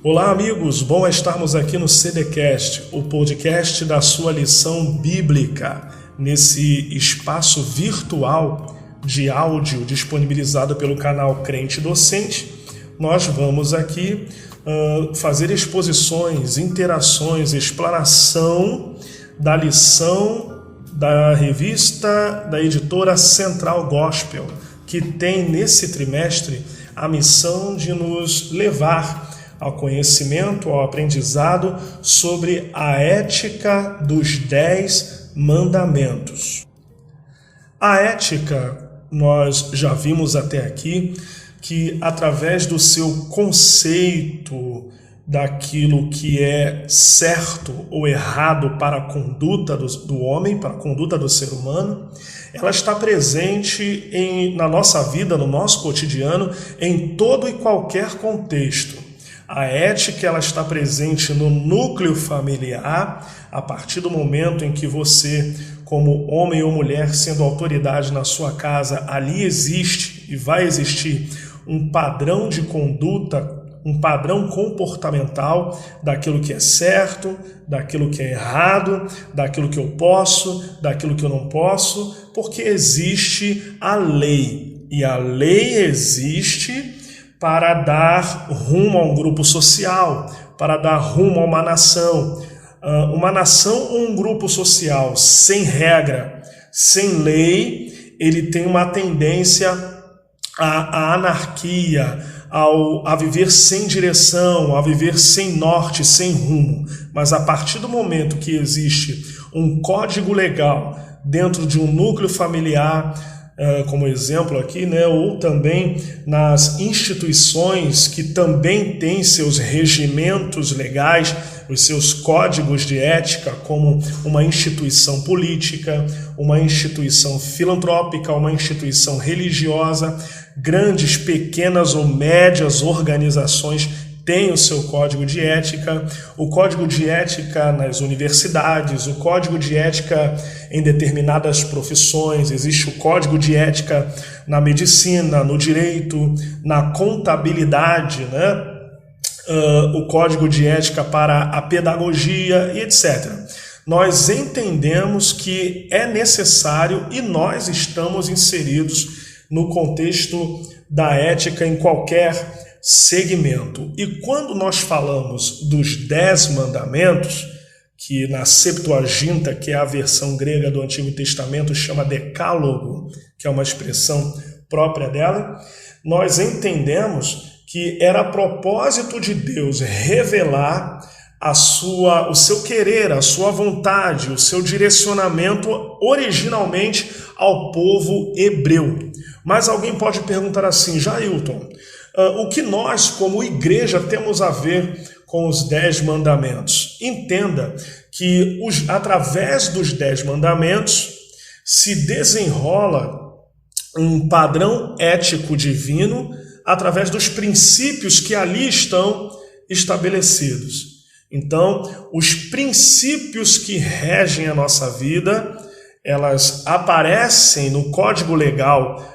Olá, amigos, bom estarmos aqui no CDcast, o podcast da sua lição bíblica, nesse espaço virtual de áudio disponibilizado pelo canal Crente Docente. Nós vamos aqui fazer exposições, interações, explanação da lição da revista da editora Central Gospel, que tem nesse trimestre a missão de nos levar ao conhecimento, ao aprendizado sobre a ética dos 10 mandamentos. A ética, nós já vimos até aqui, que através do seu conceito daquilo que é certo ou errado para a conduta do homem, para a conduta do ser humano, ela está presente na nossa vida, no nosso cotidiano, em todo e qualquer contexto. A ética, ela está presente no núcleo familiar, a partir do momento em que você, como homem ou mulher, sendo autoridade na sua casa, ali existe e vai existir um padrão de conduta, um padrão comportamental daquilo que é certo, daquilo que é errado, daquilo que eu posso, daquilo que eu não posso, porque existe a lei. E a lei existe para dar rumo a um grupo social, para dar rumo a uma nação. Uma nação ou um grupo social sem regra, sem lei, ele tem uma tendência à anarquia, a viver sem direção, a viver sem norte, sem rumo. Mas a partir do momento que existe um código legal dentro de um núcleo familiar, como exemplo aqui, ou também nas instituições que também têm seus regimentos legais, os seus códigos de ética, como uma instituição política, uma instituição filantrópica, uma instituição religiosa, grandes, pequenas ou médias organizações têm o seu código de ética, o código de ética nas universidades, o código de ética em determinadas profissões, existe o código de ética na medicina, no direito, na contabilidade, o código de ética para a pedagogia e etc. Nós entendemos que é necessário e nós estamos inseridos no contexto da ética em qualquer segmento. E quando nós falamos dos 10 mandamentos, que na Septuaginta, que é a versão grega do Antigo Testamento, chama decálogo, que é uma expressão própria dela, nós entendemos que era propósito de Deus revelar o seu querer, a sua vontade, o seu direcionamento originalmente ao povo hebreu. Mas alguém pode perguntar assim: Jailton, o que nós, como igreja, temos a ver com os 10 mandamentos? Entenda que através dos 10 mandamentos se desenrola um padrão ético divino através dos princípios que ali estão estabelecidos. Então, os princípios que regem a nossa vida, elas aparecem no código legal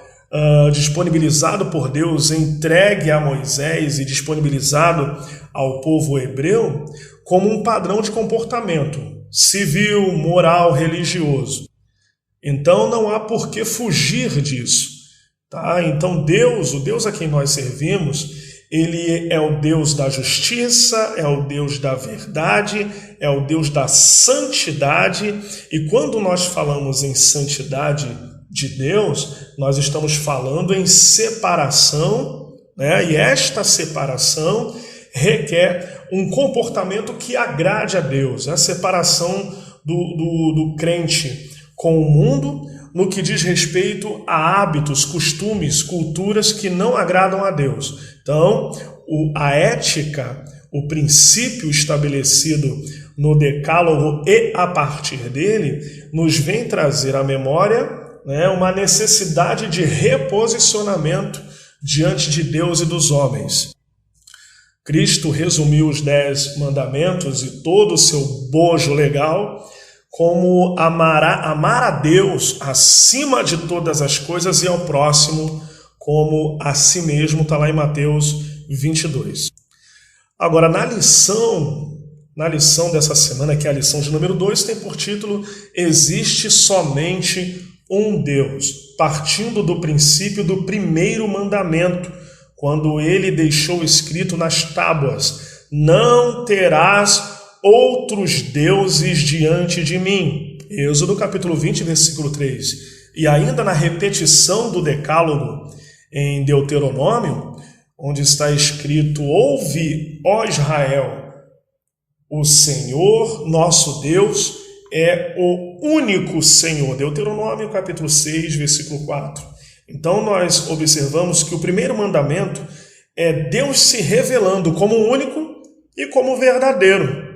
disponibilizado por Deus, entregue a Moisés e disponibilizado ao povo hebreu como um padrão de comportamento civil, moral, religioso. Então não há por que fugir disso, tá? Então Deus, o Deus a quem nós servimos, ele é o Deus da justiça, é o Deus da verdade, é o Deus da santidade. E quando nós falamos em santidade de Deus, nós estamos falando em separação, e esta separação requer um comportamento que agrade a Deus, a separação do crente com o mundo, no que diz respeito a hábitos, costumes, culturas que não agradam a Deus. Então, a ética, o princípio estabelecido no decálogo e a partir dele, nos vem trazer à memória uma necessidade de reposicionamento diante de Deus e dos homens. Cristo resumiu os 10 mandamentos e todo o seu bojo legal como amar a Deus acima de todas as coisas e ao próximo como a si mesmo, está lá em Mateus 22. Agora, na lição dessa semana, que é a lição de número 2, tem por título Existe somente um Deus, partindo do princípio do primeiro mandamento, quando ele deixou escrito nas tábuas: não terás outros deuses diante de mim. Êxodo capítulo 20, versículo 3. E ainda na repetição do decálogo em Deuteronômio, onde está escrito: ouve, ó Israel, o Senhor nosso Deus é o único Senhor. Deuteronômio capítulo 6, versículo 4. Então nós observamos que o primeiro mandamento é Deus se revelando como único e como verdadeiro.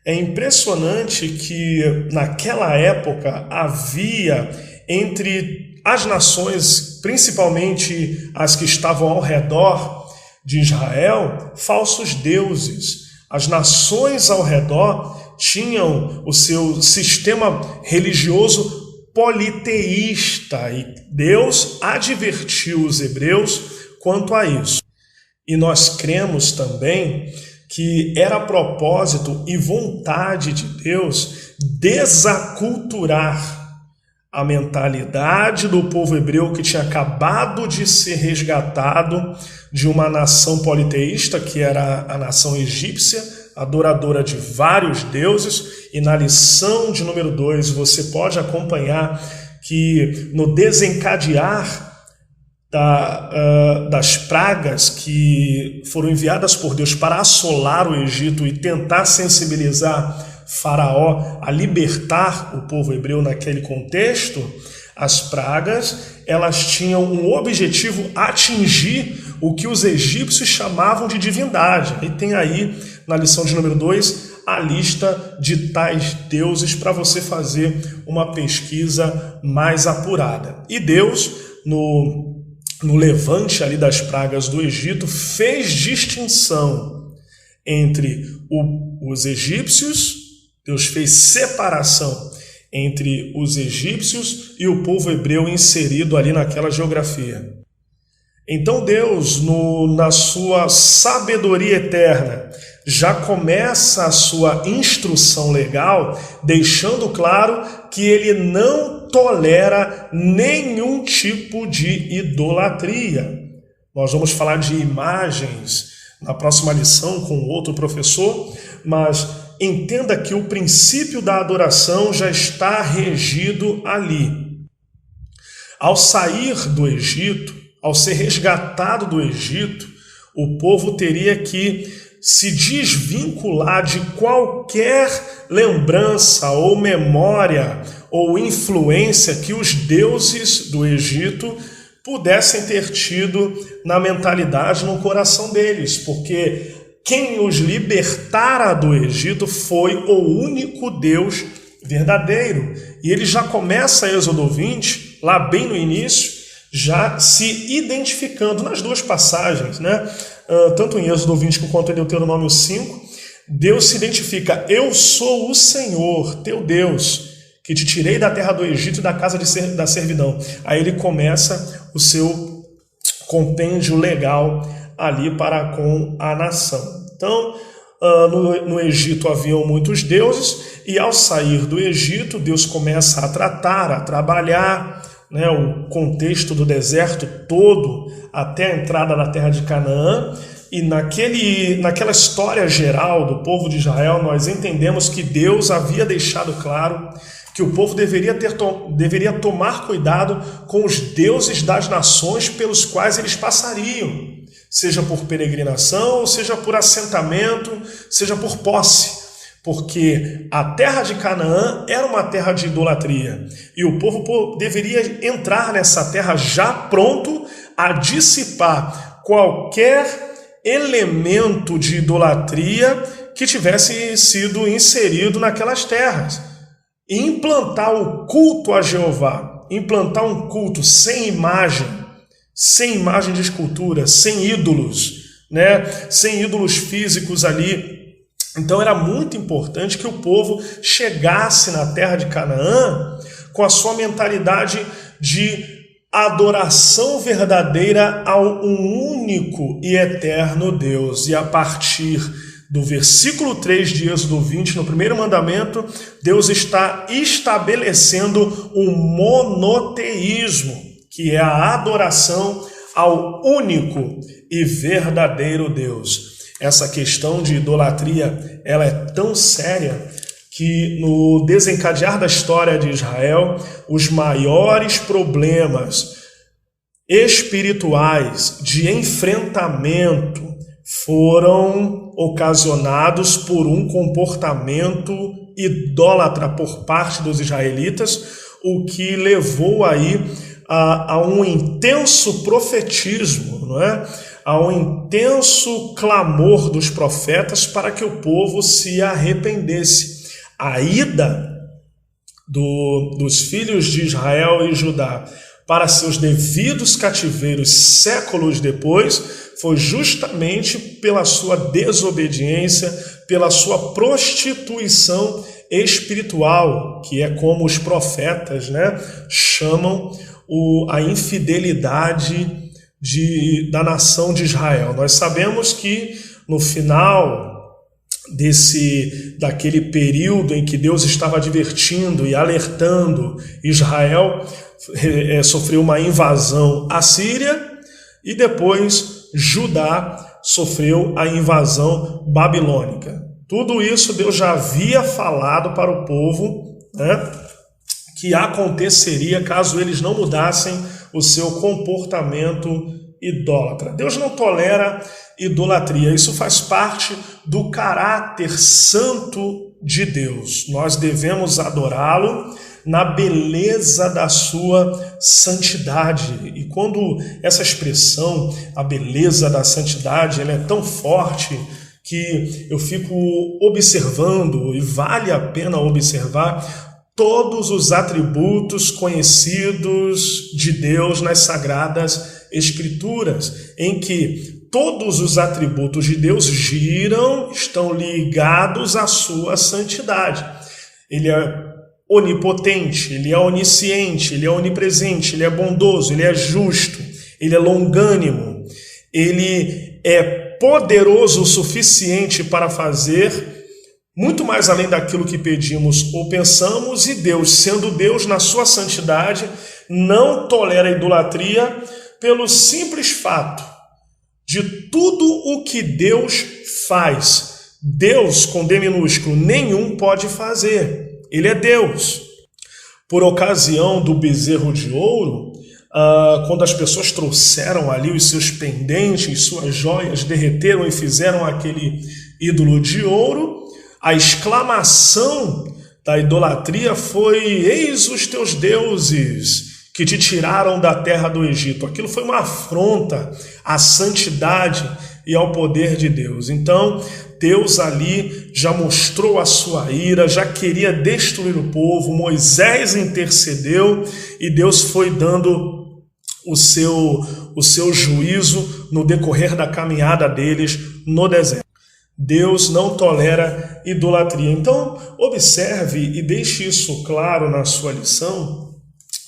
É impressionante que naquela época havia entre as nações, principalmente as que estavam ao redor de Israel, falsos deuses. As nações ao redor tinham o seu sistema religioso politeísta e Deus advertiu os hebreus quanto a isso. E nós cremos também que era propósito e vontade de Deus desaculturar a mentalidade do povo hebreu que tinha acabado de ser resgatado de uma nação politeísta, que era a nação egípcia, adoradora de vários deuses. E na lição de número 2 você pode acompanhar que no desencadear das pragas que foram enviadas por Deus para assolar o Egito e tentar sensibilizar Faraó a libertar o povo hebreu naquele contexto, as pragas elas tinham um objetivo: atingir o que os egípcios chamavam de divindade. E tem aí na lição de número 2 a lista de tais deuses para você fazer uma pesquisa mais apurada. E Deus, no levante ali das pragas do Egito, fez distinção entre os egípcios. Deus fez separação entre os egípcios e o povo hebreu inserido ali naquela geografia. Então Deus, na sua sabedoria eterna, já começa a sua instrução legal, deixando claro que ele não tolera nenhum tipo de idolatria. Nós vamos falar de imagens na próxima lição com outro professor, mas entenda que o princípio da adoração já está regido ali. Ao sair do Egito, ao ser resgatado do Egito, o povo teria que se desvincular de qualquer lembrança ou memória ou influência que os deuses do Egito pudessem ter tido na mentalidade, no coração deles, porque quem os libertara do Egito foi o único Deus verdadeiro. E ele já começa Êxodo 20, lá bem no início, já se identificando nas duas passagens, né? Tanto em Êxodo 20 quanto em Deuteronômio 5, Deus se identifica: eu sou o Senhor, teu Deus, que te tirei da terra do Egito e da casa da servidão. Aí ele começa o seu compêndio legal ali para com a nação. Então, no Egito haviam muitos deuses, e ao sair do Egito, Deus começa a tratar, a trabalhar, né, o contexto do deserto todo até a entrada na terra de Canaã. E naquela história geral do povo de Israel, nós entendemos que Deus havia deixado claro que o povo deveria tomar cuidado com os deuses das nações pelos quais eles passariam, seja por peregrinação, ou seja por assentamento, seja por posse, porque a terra de Canaã era uma terra de idolatria, e o povo deveria entrar nessa terra já pronto a dissipar qualquer elemento de idolatria que tivesse sido inserido naquelas terras, e implantar o culto a Jeová, implantar um culto sem imagem de escultura, sem ídolos, né? Sem ídolos físicos ali. Então era muito importante que o povo chegasse na terra de Canaã com a sua mentalidade de adoração verdadeira ao um único e eterno Deus. E a partir do versículo 3 de Êxodo 20, no primeiro mandamento, Deus está estabelecendo o monoteísmo, que é a adoração ao único e verdadeiro Deus. Essa questão de idolatria, ela é tão séria que no desencadear da história de Israel, os maiores problemas espirituais de enfrentamento foram ocasionados por um comportamento idólatra por parte dos israelitas, o que levou aí a um intenso profetismo, não é? A um intenso clamor dos profetas para que o povo se arrependesse. A ida dos filhos de Israel e Judá para seus devidos cativeiros séculos depois foi justamente pela sua desobediência, pela sua prostituição espiritual, que é como os profetas, né, chamam a infidelidade da nação de Israel. Nós sabemos que no final daquele período em que Deus estava advertindo e alertando Israel, sofreu uma invasão assíria e depois Judá sofreu a invasão babilônica. Tudo isso Deus já havia falado para o povo, né, que aconteceria caso eles não mudassem o seu comportamento idólatra. Deus não tolera idolatria, isso faz parte do caráter santo de Deus. Nós devemos adorá-lo na beleza da sua santidade. E quando essa expressão, a beleza da santidade, ela é tão forte que eu fico observando, e vale a pena observar, todos os atributos conhecidos de Deus nas Sagradas Escrituras, em que todos os atributos de Deus estão ligados à sua santidade. Ele é onipotente, ele é onisciente, ele é onipresente, ele é bondoso, ele é justo, ele é longânimo, ele é poderoso o suficiente para fazer muito mais além daquilo que pedimos ou pensamos, e Deus, sendo Deus na sua santidade, não tolera a idolatria pelo simples fato de tudo o que Deus faz. Deus, com D minúsculo, nenhum pode fazer. Ele é Deus. Por ocasião do bezerro de ouro, quando as pessoas trouxeram ali os seus pendentes, suas joias, derreteram e fizeram aquele ídolo de ouro, a exclamação da idolatria foi: eis os teus deuses que te tiraram da terra do Egito. Aquilo foi uma afronta à santidade e ao poder de Deus. Então, Deus ali já mostrou a sua ira, já queria destruir o povo. Moisés intercedeu e Deus foi dando o seu juízo no decorrer da caminhada deles no deserto. Deus não tolera idolatria. Então, observe e deixe isso claro na sua lição,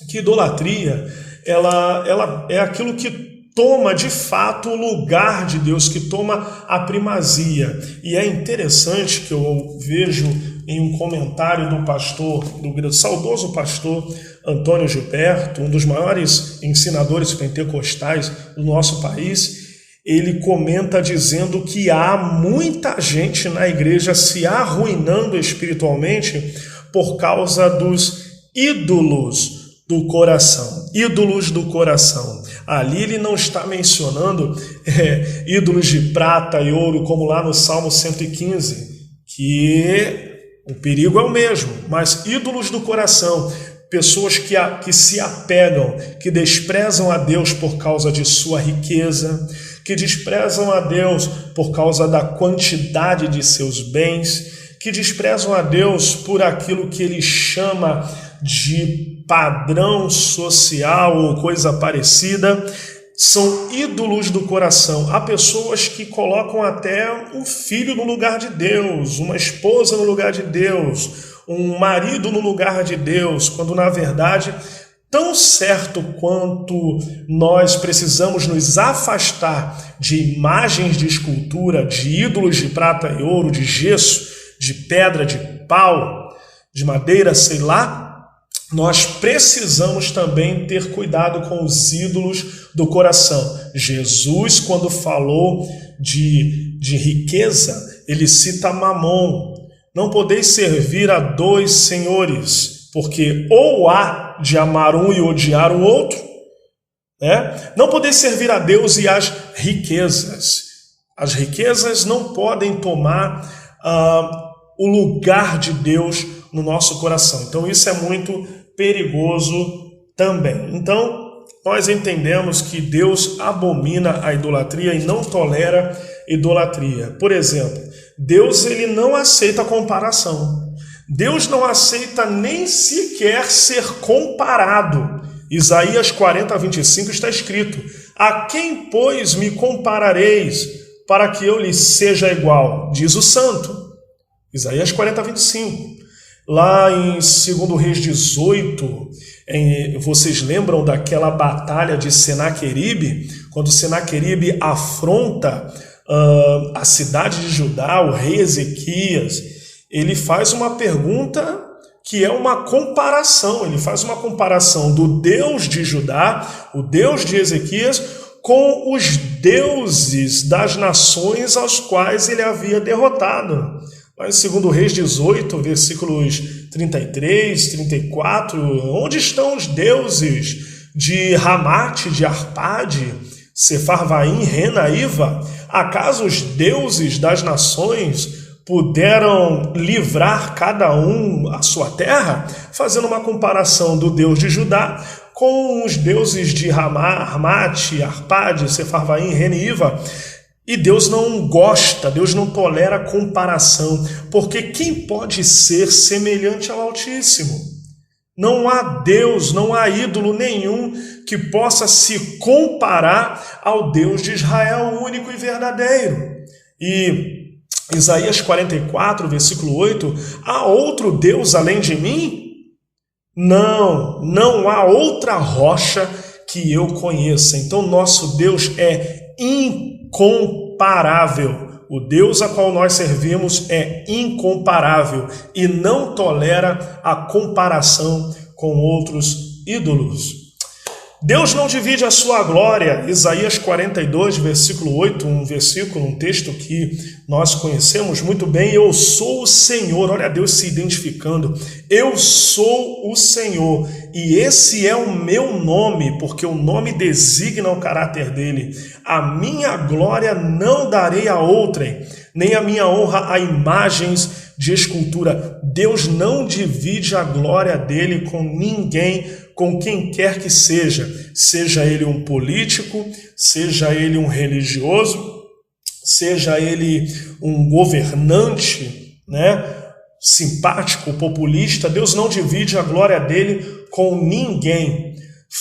que idolatria ela é aquilo que toma de fato o lugar de Deus, que toma a primazia. E é interessante que eu vejo em um comentário do saudoso pastor Antônio Gilberto, um dos maiores ensinadores pentecostais do nosso país. Ele comenta dizendo que há muita gente na igreja se arruinando espiritualmente por causa dos ídolos do coração. Ídolos do coração. Ali ele não está mencionando ídolos de prata e ouro, como lá no Salmo 115, que o perigo é o mesmo, mas ídolos do coração, pessoas que se apegam, que desprezam a Deus por causa de sua riqueza, que desprezam a Deus por causa da quantidade de seus bens, que desprezam a Deus por aquilo que ele chama de padrão social ou coisa parecida, são ídolos do coração. Há pessoas que colocam até um filho no lugar de Deus, uma esposa no lugar de Deus, um marido no lugar de Deus, quando na verdade tão certo quanto nós precisamos nos afastar de imagens de escultura, de ídolos de prata e ouro, de gesso, de pedra, de pau, de madeira, sei lá, nós precisamos também ter cuidado com os ídolos do coração. Jesus, quando falou de riqueza, ele cita Mamon. Não podeis servir a dois senhores, porque ou há de amar um e odiar o outro, né? Não podeis servir a Deus e às riquezas. As riquezas não podem tomar o lugar de Deus no nosso coração. Então isso é muito perigoso também. Então nós entendemos que Deus abomina a idolatria e não tolera idolatria. Por exemplo, Deus ele não aceita comparação. Deus não aceita nem sequer ser comparado. Isaías 40, 25 está escrito: a quem, pois, me comparareis para que eu lhe seja igual? Diz o santo. Isaías 40, 25. Lá em 2 Reis 18, vocês lembram daquela batalha de Senaqueribe? Quando Senaqueribe afronta a cidade de Judá, o rei Ezequias, ele faz uma pergunta que é uma comparação. Ele faz uma comparação do Deus de Judá, o Deus de Ezequias, com os deuses das nações aos quais ele havia derrotado. Lá em 2 Reis 18, versículos 33, 34, onde estão os deuses de Ramate, de Arpade, Sefarvaim, Renaíva? Acaso os deuses das nações puderam livrar cada um a sua terra? Fazendo uma comparação do Deus de Judá com os deuses de Ramate, Arpade, Sefarvaim, Renaíva. E Deus não gosta, Deus não tolera comparação, porque quem pode ser semelhante ao Altíssimo? Não há Deus, não há ídolo nenhum que possa se comparar ao Deus de Israel, único e verdadeiro. E Isaías 44, versículo 8, há outro Deus além de mim? Não há outra rocha que eu conheça. Então nosso Deus é incomparável. O Deus a qual nós servimos é incomparável e não tolera a comparação com outros ídolos. Deus não divide a sua glória. Isaías 42, versículo 8, um texto que nós conhecemos muito bem. Eu sou o Senhor. Olha Deus se identificando. Eu sou o Senhor e esse é o meu nome, porque o nome designa o caráter dele. A minha glória não darei a outrem, nem a minha honra a imagens de escultura. Deus não divide a glória dele com ninguém, com quem quer que seja ele um político, seja ele um religioso, seja ele um governante, né, simpático, populista. Deus não divide a glória dele com ninguém.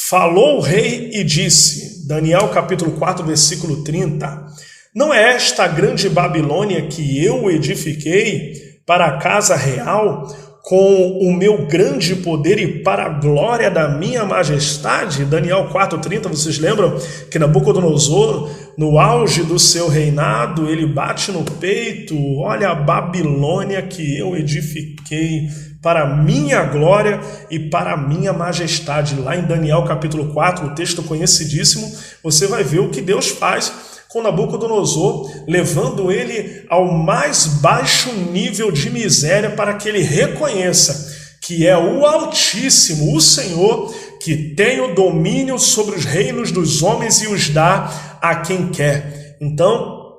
Falou o rei e disse, Daniel capítulo 4, versículo 30, não é esta a grande Babilônia que eu edifiquei para a casa real, com o meu grande poder e para a glória da minha majestade? Daniel 4,30, vocês lembram que Nabucodonosor, no auge do seu reinado, ele bate no peito: olha a Babilônia que eu edifiquei para a minha glória e para a minha majestade. Lá em Daniel capítulo 4, o texto conhecidíssimo, você vai ver o que Deus faz com Nabucodonosor, levando ele ao mais baixo nível de miséria para que ele reconheça que é o Altíssimo, o Senhor, que tem o domínio sobre os reinos dos homens e os dá a quem quer. Então,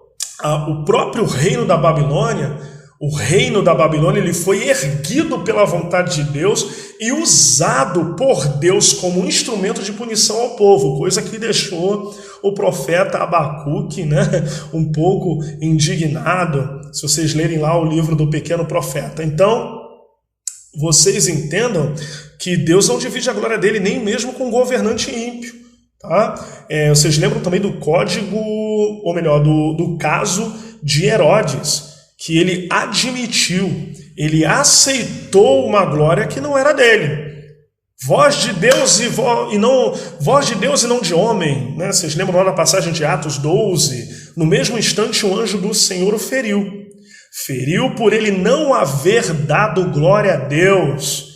o próprio reino da Babilônia, ele foi erguido pela vontade de Deus e usado por Deus como um instrumento de punição ao povo, coisa que deixou o profeta Abacuque, né, um pouco indignado, se vocês lerem lá o livro do pequeno profeta. Então, vocês entendam que Deus não divide a glória dele nem mesmo com um governante ímpio. Tá? Vocês lembram também do código, ou melhor, do caso de Herodes, que ele admitiu, ele aceitou uma glória que não era dele. Voz de Deus e não de homem, né? Vocês lembram lá na passagem de Atos 12? No mesmo instante o anjo do Senhor o feriu. Feriu por ele não haver dado glória a Deus.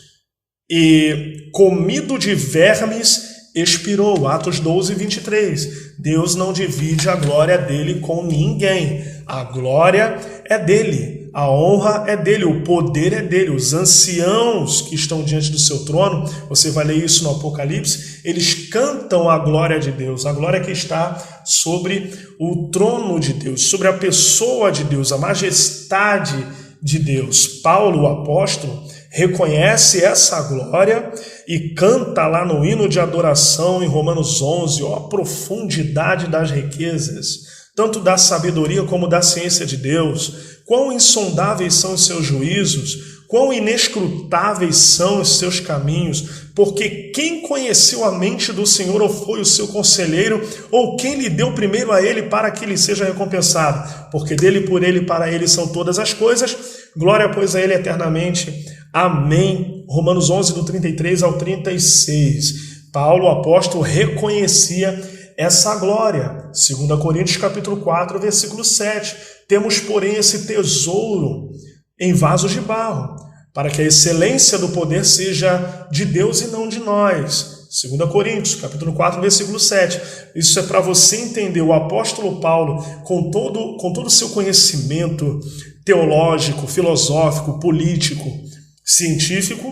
E comido de vermes expirou. Atos 12, 23. Deus não divide a glória dele com ninguém. A glória é dele, a honra é dele, o poder é dele. Os anciãos que estão diante do seu trono, você vai ler isso no Apocalipse, eles cantam a glória de Deus, a glória que está sobre o trono de Deus, sobre a pessoa de Deus, a majestade de Deus. Paulo, o apóstolo, reconhece essa glória e canta lá no hino de adoração em Romanos 11, ó, a profundidade das riquezas, tanto da sabedoria como da ciência de Deus, quão insondáveis são os seus juízos, quão inescrutáveis são os seus caminhos, porque quem conheceu a mente do Senhor ou foi o seu conselheiro, ou quem lhe deu primeiro a ele para que lhe seja recompensado? Porque dele, por ele, para ele são todas as coisas, glória pois a ele eternamente. Amém. Romanos 11, do 33 ao 36. Paulo, o apóstolo, reconhecia essa glória. 2 Coríntios capítulo 4, versículo 7. Temos, porém, esse tesouro em vasos de barro, para que a excelência do poder seja de Deus e não de nós. 2 Coríntios capítulo 4, versículo 7. Isso é para você entender. O apóstolo Paulo, com todo o seu conhecimento teológico, filosófico, político, científico,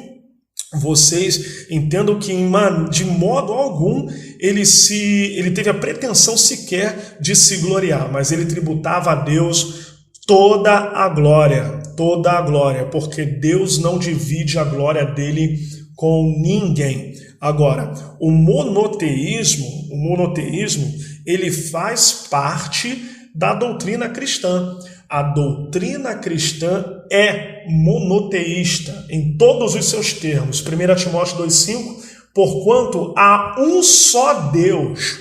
vocês entendam que de modo algum ele teve a pretensão sequer de se gloriar, mas ele tributava a Deus toda a glória, porque Deus não divide a glória dele com ninguém. Agora, o monoteísmo, ele faz parte da doutrina cristã. A doutrina cristã é monoteísta em todos os seus termos. 1 Timóteo 2,5, porquanto há um só Deus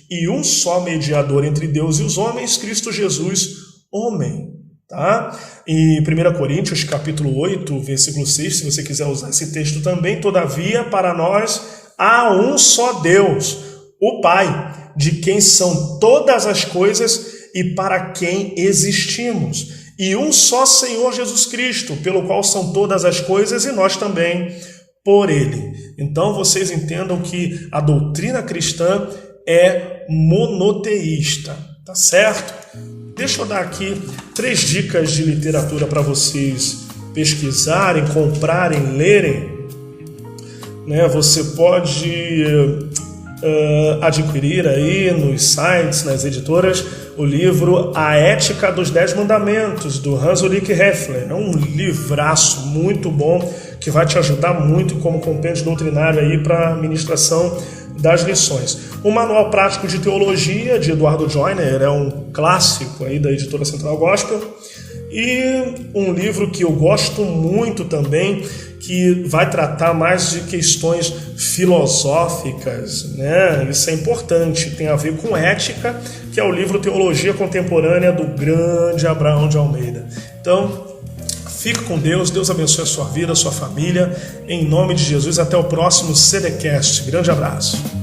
e um só mediador entre Deus e os homens, Cristo Jesus, homem. Tá? Em 1 Coríntios capítulo 8, versículo 6, se você quiser usar esse texto também, todavia para nós há um só Deus, o Pai, de quem são todas as coisas e para quem existimos, e um só Senhor Jesus Cristo, pelo qual são todas as coisas e nós também por ele. Então vocês entendam que a doutrina cristã é monoteísta, tá certo? Deixa eu dar aqui 3 dicas de literatura para vocês pesquisarem, comprarem, lerem. Você pode adquirir aí nos sites, nas editoras, o livro A Ética dos 10 Mandamentos, do Hans-Ulrich Heffler. É um livraço muito bom que vai te ajudar muito como compêndio doutrinário aí para a ministração das lições. O Manual Prático de Teologia, de Eduardo Joyner, é um clássico aí da editora Central Gospel. E um livro que eu gosto muito também, que vai tratar mais de questões filosóficas, né? Isso é importante, tem a ver com ética, que é o livro Teologia Contemporânea do grande Abraão de Almeida. Então, fique com Deus, Deus abençoe a sua vida, a sua família, em nome de Jesus. Até o próximo CDcast. Grande abraço.